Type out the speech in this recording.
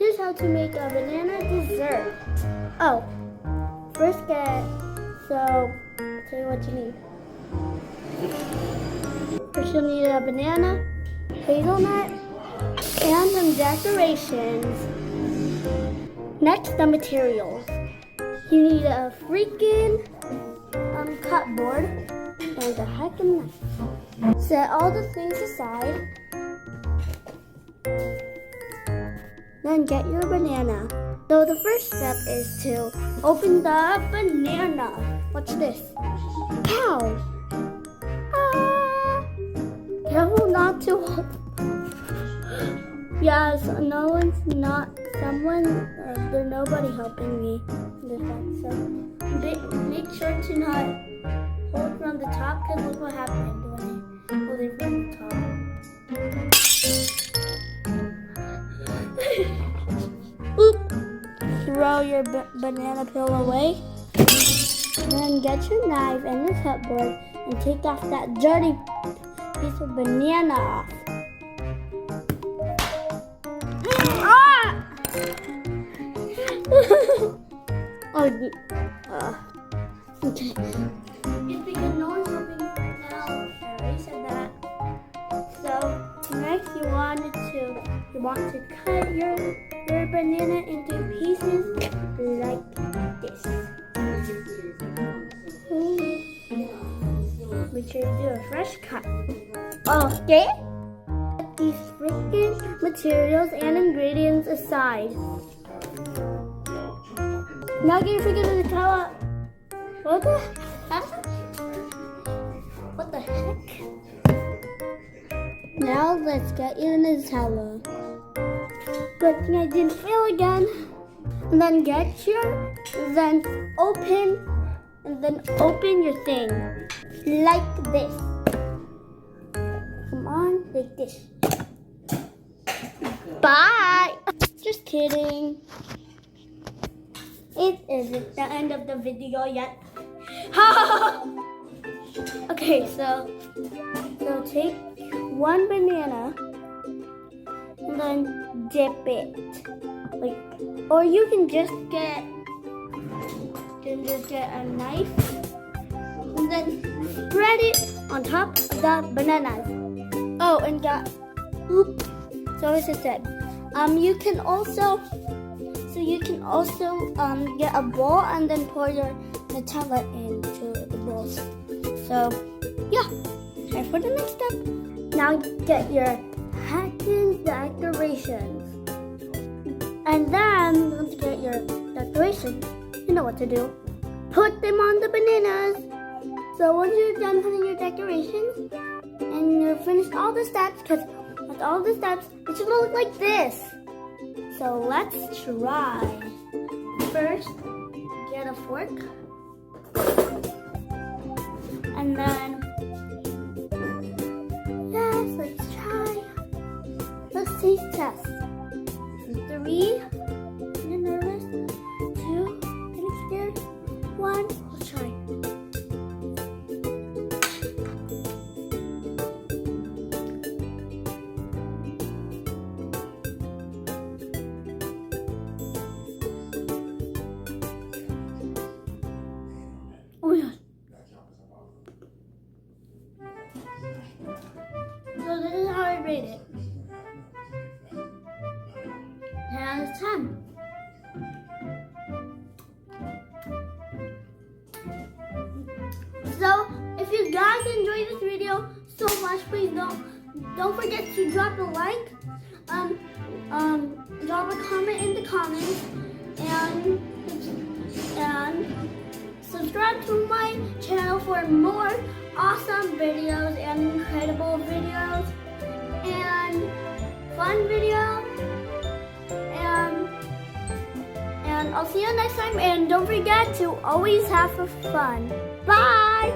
here's how to make a banana dessert. Oh, first I'll tell you what you need. First you'll need a banana, hazelnut, and some decorations. Next, the materials. You need a freaking cupboard and a heckin' knife. Set all the things aside. Then get your banana. So the first step is to open the banana. Watch this. Pow! Ah! Careful not to. Yes, there's nobody helping me in this one. So make sure to not hold from the top, because look what happened when I hold it from the top. Oop! Throw your banana peel away. Then get your knife and your cupboard and take off that dirty piece of banana off. Okay. It's because no one's helping right now. I already said that. So next you want to cut your banana into pieces like this. Make sure you do a fresh cut. Okay. Put these freaking materials and ingredients aside. Now get your freaking Nutella. What the heck? What the heck? Now let's get your Nutella. Good thing I didn't fail again. And then open your thing like this. Come on, like this. Bye. Just kidding. It isn't the end of the video yet. Okay, so take one banana and then dip it, or you can just get a knife and then spread it on top of the bananas. Oh, and so as I said, you can also get a bowl and then pour your Nutella into the bowls. So yeah, time for the next step. Now get your heckin' decorations. And then once you get your decorations, you know what to do. Put them on the bananas. So once you're done putting your decorations and you're finished all the steps, because with all the steps, it should look like this. So let's try. First, get a fork. And then, yes, let's try. Let's taste test. 3, I'm nervous. 2, getting scared. 1, let's try. Oh my gosh. So this is how I rate it. 10 out of 10. So if you guys enjoyed this video so much, please don't forget to drop a like, drop a comment in the comments, and subscribe to my channel for more awesome videos and incredible videos and fun videos. And I'll see you next time. And don't forget to always have fun. Bye!